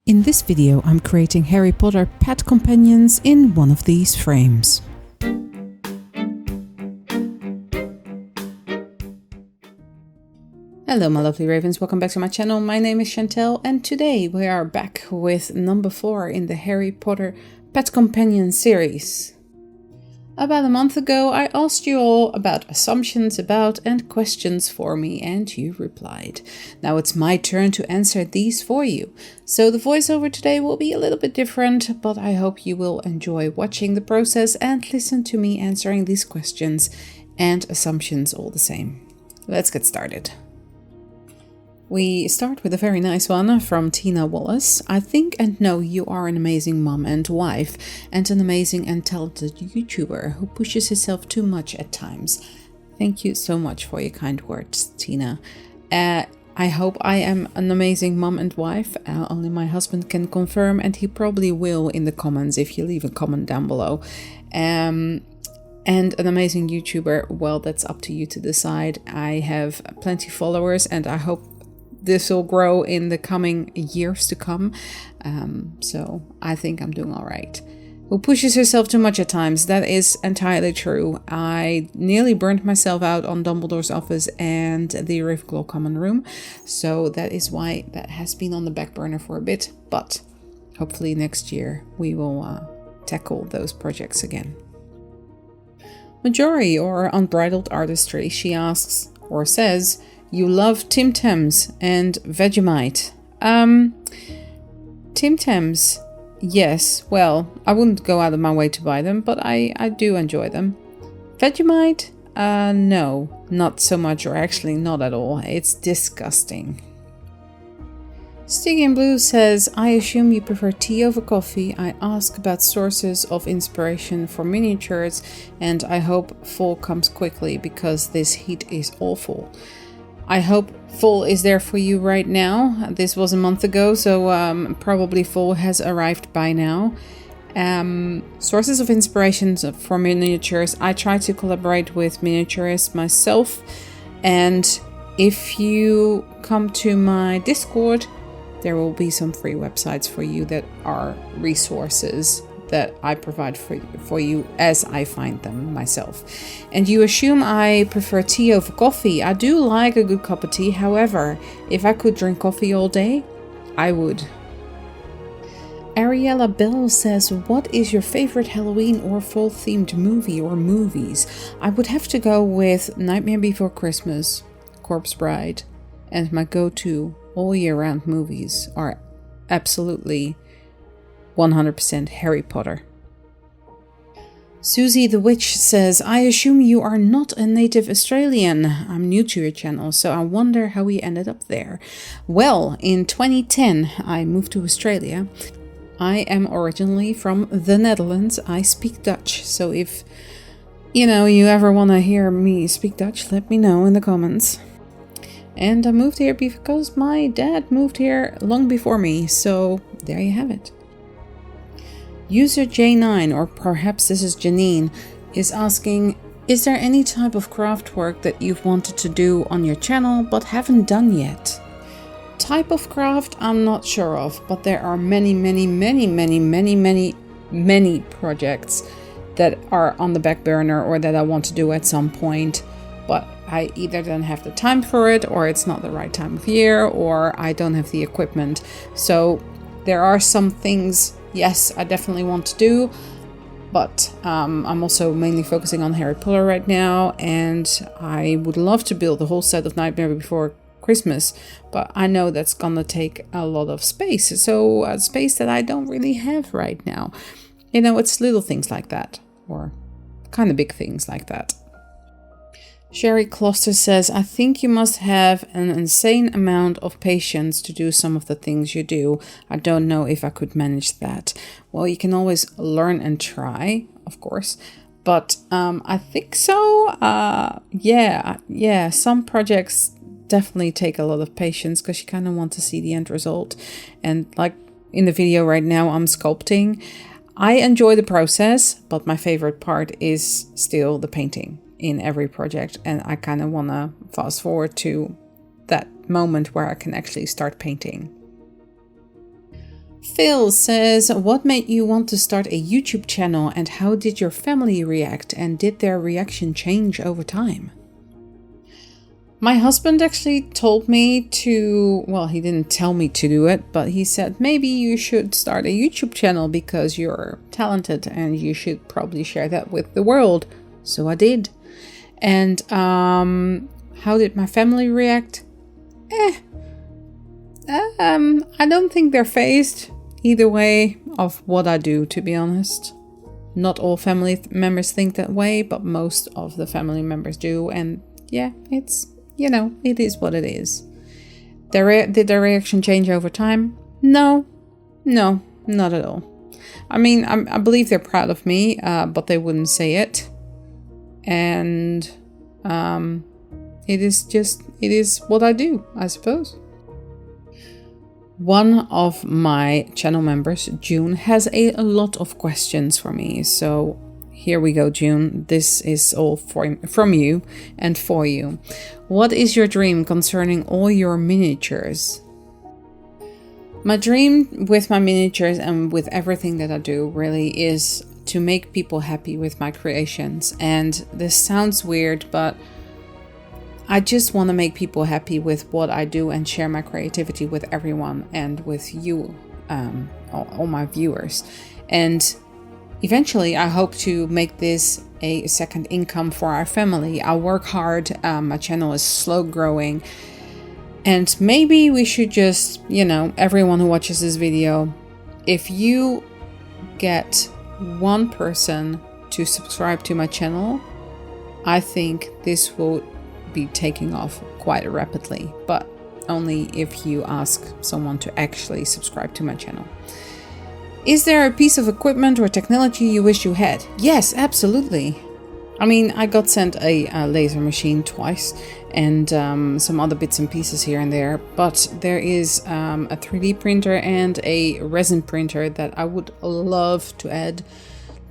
In this video, I'm creating Harry Potter pet companions in one of these frames. Hello my lovely ravens, welcome back to my channel. My name is Chantel and today we are back with number 4 in the Harry Potter Pet Companion series. About a month ago I asked you all about assumptions about and questions for me and you replied. Now it's my turn to answer these for you. So the voiceover today will be a little bit different, but I hope you will enjoy watching the process and listen to me answering these questions and assumptions all the same. Let's get started. We start with a very nice one from Tina Wallace. I think and know you are an amazing mom and wife and an amazing and talented YouTuber who pushes herself too much at times. Thank you so much for your kind words, Tina. I hope I am an amazing mom and wife. Only my husband can confirm, and he probably will in the comments if you leave a comment down below. And an amazing YouTuber, well, that's up to you to decide. I have plenty of followers and I hope this will grow in the coming years to come. So I think I'm doing all right. Who pushes herself too much at times? That is entirely true. I nearly burnt myself out on Dumbledore's office and the Ravenclaw common room. So that is why that has been on the back burner for a bit. But hopefully next year we will tackle those projects again. Majori, or Unbridled Artistry, she asks or says, you love Tim Tams and Vegemite. Tim Tams, yes. Well, I wouldn't go out of my way to buy them, but I do enjoy them. Vegemite? No, not so much, or actually not at all. It's disgusting. Sticky and Blue says, I assume you prefer tea over coffee. I ask about sources of inspiration for miniatures, and I hope fall comes quickly because this heat is awful. I hope fall is there for you right now. This was a month ago, so probably fall has arrived by now. Sources of inspiration for miniatures. I try to collaborate with miniaturists myself. And if you come to my Discord, there will be some free websites for you that are resources that I provide for you as I find them myself. And you assume I prefer tea over coffee. I do like a good cup of tea. However, if I could drink coffee all day, I would. Ariella Bell says, what is your favorite Halloween or fall themed movie or movies? I would have to go with Nightmare Before Christmas, Corpse Bride, and my go-to all year round movies are absolutely 100% Harry Potter. Susie the Witch says, I assume you are not a native Australian. I'm new to your channel, so I wonder how we ended up there. Well, in 2010, I moved to Australia. I am originally from the Netherlands. I speak Dutch, so if you ever want to hear me speak Dutch, let me know in the comments. And I moved here because my dad moved here long before me, so there you have it. User J9, or perhaps this is Janine, is asking, is there any type of craft work that you've wanted to do on your channel but haven't done yet? Type of craft I'm not sure of, but there are many projects that are on the back burner or that I want to do at some point, but I either don't have the time for it, or it's not the right time of year, or I don't have the equipment. So there are some things, yes, I definitely want to do, but I'm also mainly focusing on Harry Potter right now, and I would love to build the whole set of Nightmare Before Christmas, but I know that's gonna take a lot of space, so space that I don't really have right now. It's little things like that, or kind of big things like that. Sherry Kloster says, I think you must have an insane amount of patience to do some of the things you do. I don't know if I could manage that. Well, you can always learn and try, of course. But I think so. Yeah. Some projects definitely take a lot of patience because you kind of want to see the end result. And like in the video right now, I'm sculpting. I enjoy the process, but my favorite part is still the painting in every project, and I kind of want to fast forward to that moment where I can actually start painting. Phil says, what made you want to start a YouTube channel and how did your family react and did their reaction change over time? My husband actually told me to, well, he didn't tell me to do it, but he said maybe you should start a YouTube channel because you're talented and you should probably share that with the world. So I did. And how did my family react? I don't think they're fazed either way of what I do, to be honest. Not all family members think that way, but most of the family members do. And yeah, it's, it is what it is. Did their reaction change over time? No, not at all. I mean, I believe they're proud of me, but they wouldn't say it. And it is what I do, I suppose. One of my channel members, June, has a lot of questions for me. So here we go, June. This is all from you and for you. What is your dream concerning all your miniatures? My dream with my miniatures and with everything that I do really is to make people happy with my creations. And this sounds weird, but I just want to make people happy with what I do and share my creativity with everyone and with you, all my viewers. And eventually I hope to make this a second income for our family. I work hard, my channel is slow growing, and maybe we should just, everyone who watches this video, if you get one person to subscribe to my channel, I think this will be taking off quite rapidly, but only if you ask someone to actually subscribe to my channel. Is there a piece of equipment or technology you wish you had? Yes, absolutely. I mean, I got sent a laser machine twice and some other bits and pieces here and there, but there is a 3D printer and a resin printer that I would love to add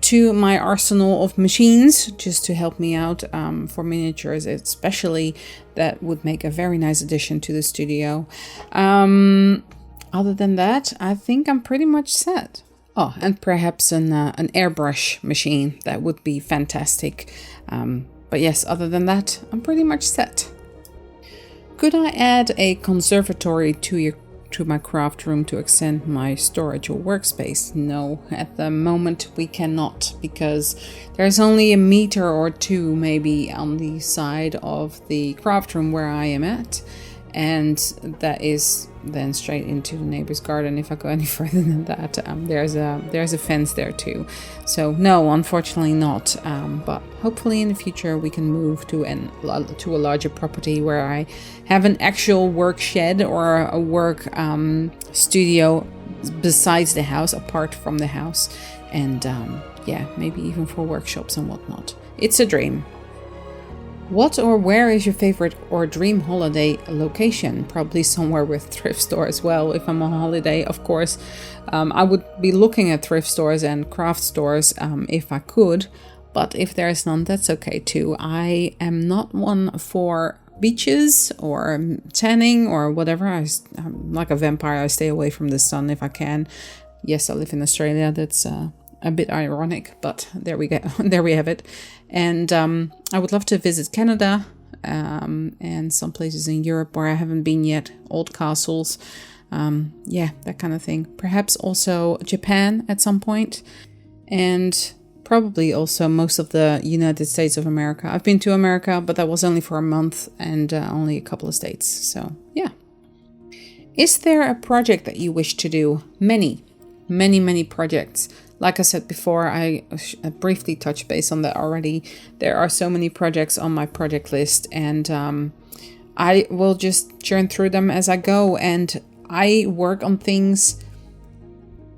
to my arsenal of machines just to help me out for miniatures, especially. That would make a very nice addition to the studio. Other than that, I think I'm pretty much set. Oh, and perhaps an airbrush machine. That would be fantastic. But yes, other than that, I'm pretty much set. Could I add a conservatory to my craft room to extend my storage or workspace? No, at the moment we cannot, because there's only a meter or two maybe on the side of the craft room where I am at, and that is then straight into the neighbor's garden. If I go any further than that, there's a fence there too. So no, unfortunately not. But hopefully in the future we can move to a larger property where I have an actual work shed or a work studio besides the house, apart from the house, and yeah, maybe even for workshops and whatnot. It's a dream. What or where is your favorite or dream holiday location? Probably somewhere with thrift store as well. If I'm on holiday, of course, I would be looking at thrift stores and craft stores if I could. But if there is none, that's okay too. I am not one for beaches or tanning or whatever. I'm like a vampire. I stay away from the sun if I can. Yes, I live in Australia. That's a bit ironic, but there we go. There we have it. And I would love to visit Canada and some places in Europe where I haven't been yet. Old castles, yeah, that kind of thing. Perhaps also Japan at some point, and probably also most of the United States of America. I've been to America, but that was only for a month and only a couple of states. So yeah. Is there a project that you wish to do? Many projects. Like I said before, I briefly touched base on that already. There are so many projects on my project list, and I will just churn through them as I go. And I work on things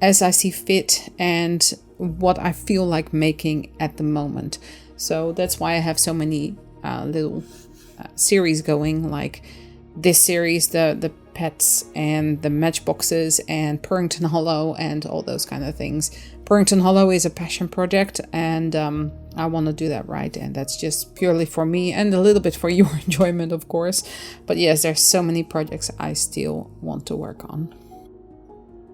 as I see fit and what I feel like making at the moment. So that's why I have so many little series going, like this series, the pets and the matchboxes and Purrington Hollow and all those kind of things. Purrington Hollow is a passion project, and I want to do that right, and that's just purely for me and a little bit for your enjoyment, of course. But yes, there's so many projects I still want to work on.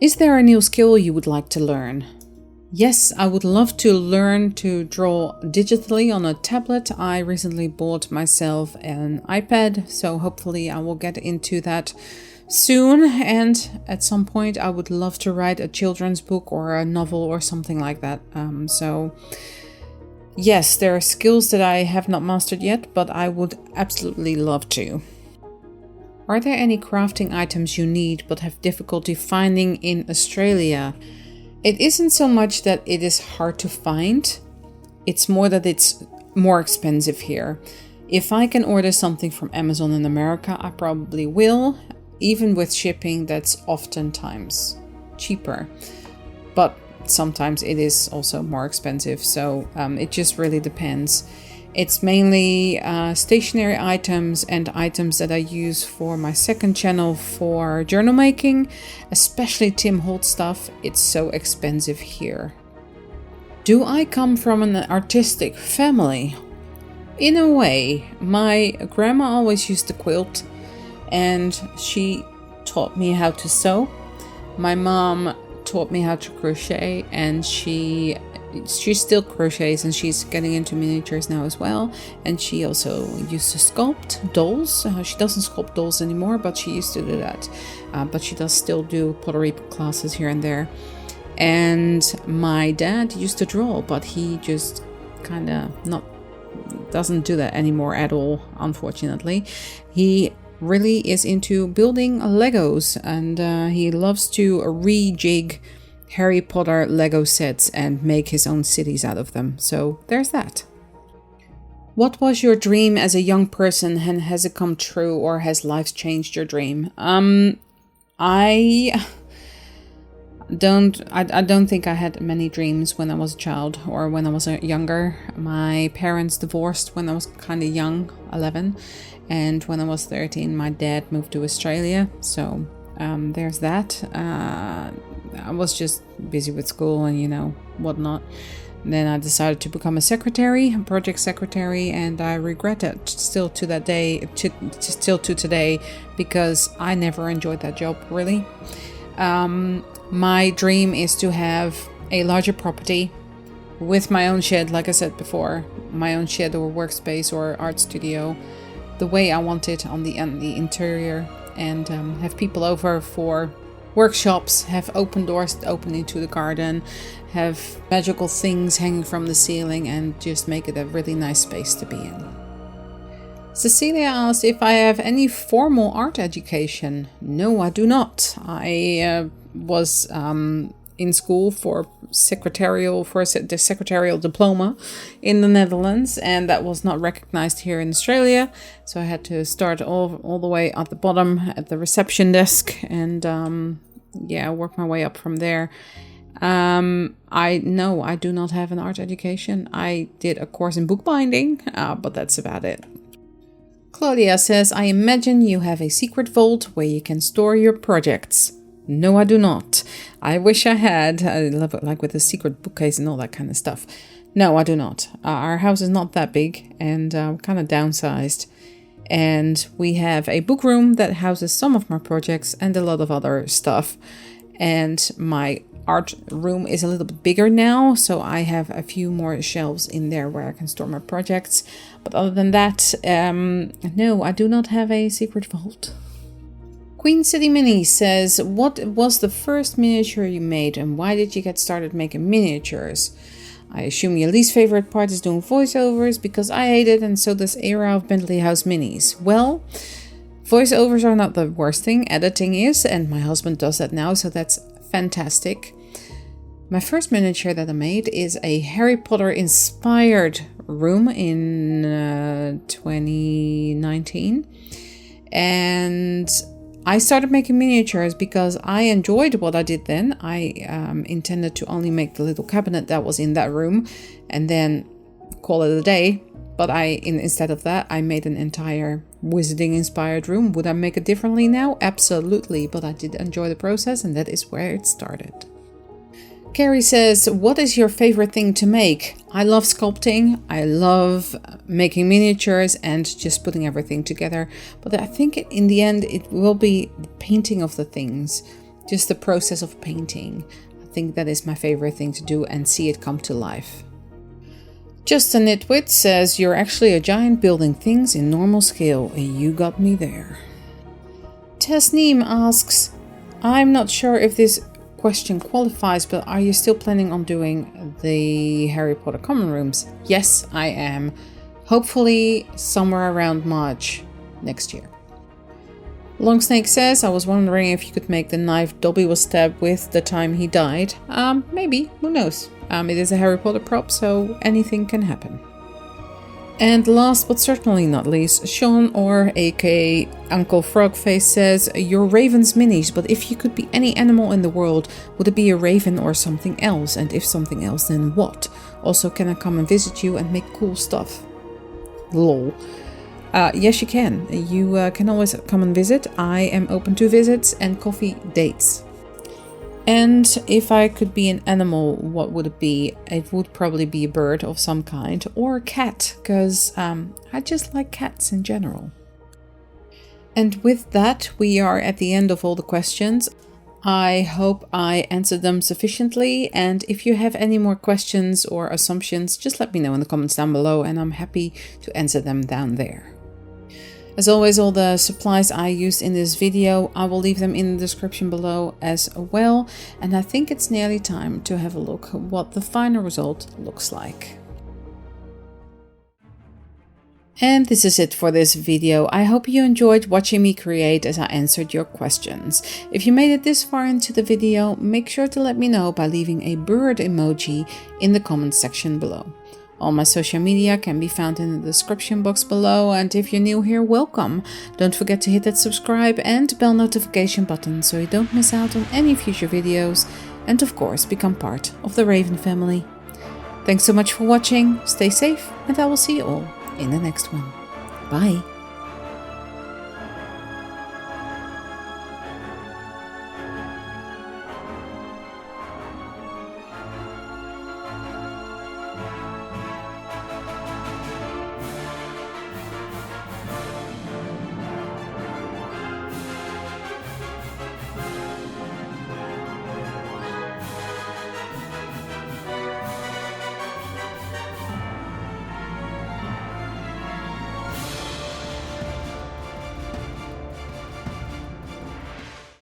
Is there a new skill you would like to learn? Yes, I would love to learn to draw digitally on a tablet. I recently bought myself an iPad, so hopefully I will get into that soon. And at some point I would love to write a children's book or a novel or something like that. So yes, there are skills that I have not mastered yet, but I would absolutely love to. Are there any crafting items you need but have difficulty finding in Australia? It isn't so much that it is hard to find, it's more that it's more expensive here. If I can order something from Amazon in America, I probably will. Even with shipping, that's oftentimes cheaper. But sometimes it is also more expensive, so it just really depends. It's mainly stationery items and items that I use for my second channel for journal making, especially Tim Holtz stuff. It's so expensive here. Do I come from an artistic family? In a way, my grandma always used to quilt and she taught me how to sew. My mom taught me how to crochet, and she still crochets and she's getting into miniatures now as well. And she also used to sculpt dolls. She doesn't sculpt dolls anymore, but she used to do that. But she does still do pottery classes here and there. And my dad used to draw, but he just kind of doesn't do that anymore at all, unfortunately. He really is into building Legos, and he loves to rejig Harry Potter Lego sets and make his own cities out of them. So there's that. What was your dream as a young person, and has it come true, or has life changed your dream? I don't think I had many dreams when I was a child or when I was younger. My parents divorced when I was kind of young, 11, and when I was 13 my dad moved to Australia, so there's that. I was just busy with school and whatnot. Then I decided to become a project secretary, and I regret it still to today, because I never enjoyed that job really. My dream is to have a larger property with my own shed, like I said before, my own shed or workspace or art studio, the way I want it on the interior, and have people over for workshops, have open doors that open into the garden, have magical things hanging from the ceiling, and just make it a really nice space to be in. Cecilia asked if I have any formal art education. No, I do not. I was in school for the secretarial diploma in the Netherlands, and that was not recognized here in Australia. So I had to start all the way at the bottom at the reception desk, and work my way up from there. I do not have an art education. I did a course in bookbinding, but that's about it. Claudia says, I imagine you have a secret vault where you can store your projects. No, I do not. I wish I had. I love it, like with a secret bookcase and all that kind of stuff. No, I do not. Our house is not that big, and kind of downsized. And we have a book room that houses some of my projects and a lot of other stuff. And my art room is a little bit bigger now, so I have a few more shelves in there where I can store my projects. But other than that, no, I do not have a secret vault. Queen City Mini says, what was the first miniature you made, and why did you get started making miniatures? I assume your least favorite part is doing voiceovers, because I hate it, and so does Era of Bentley House Minis. Well, voiceovers are not the worst thing, editing is, and my husband does that now, so that's fantastic. My first miniature that I made is a Harry Potter inspired room in 2019, and I started making miniatures because I enjoyed what I did then. I intended to only make the little cabinet that was in that room and then call it a day. But instead of that, I made an entire wizarding inspired room. Would I make it differently now? Absolutely. But I did enjoy the process, and that is where it started. Carrie says, what is your favorite thing to make? I love sculpting. I love making miniatures and just putting everything together. But I think in the end, it will be the painting of the things. just the process of painting. I think that is my favorite thing to do and see it come to life. Just a Nitwit says, you're actually a giant building things in normal scale. You got me there. Tasneem asks, I'm not sure if this question qualifies, but are you still planning on doing the Harry Potter common rooms? Yes, I am. Hopefully somewhere around March next year. Longsnake says, I was wondering if you could make the knife Dobby was stabbed with the time he died. Maybe, who knows? It is a Harry Potter prop, so anything can happen. And last but certainly not least, Sean, or aka Uncle Frogface, says, you're Raven's minis, but if you could be any animal in the world, would it be a raven or something else? And if something else, then what? Also, can I come and visit you and make cool stuff? Lol. Yes, you can. You can always come and visit. I am open to visits and coffee dates. And if I could be an animal, what would it be? It would probably be a bird of some kind or a cat, because I just like cats in general. And with that, we are at the end of all the questions. I hope I answered them sufficiently, and if you have any more questions or assumptions, just let me know in the comments down below and I'm happy to answer them down there. As always, all the supplies I used in this video, I will leave them in the description below as well. And I think it's nearly time to have a look at what the final result looks like. And this is it for this video. I hope you enjoyed watching me create as I answered your questions. If you made it this far into the video, make sure to let me know by leaving a bird emoji in the comments section below. All my social media can be found in the description box below, and if you're new here, welcome. Don't forget to hit that subscribe and bell notification button so you don't miss out on any future videos, and of course become part of the Raven family. Thanks so much for watching, stay safe, and I will see you all in the next one. Bye!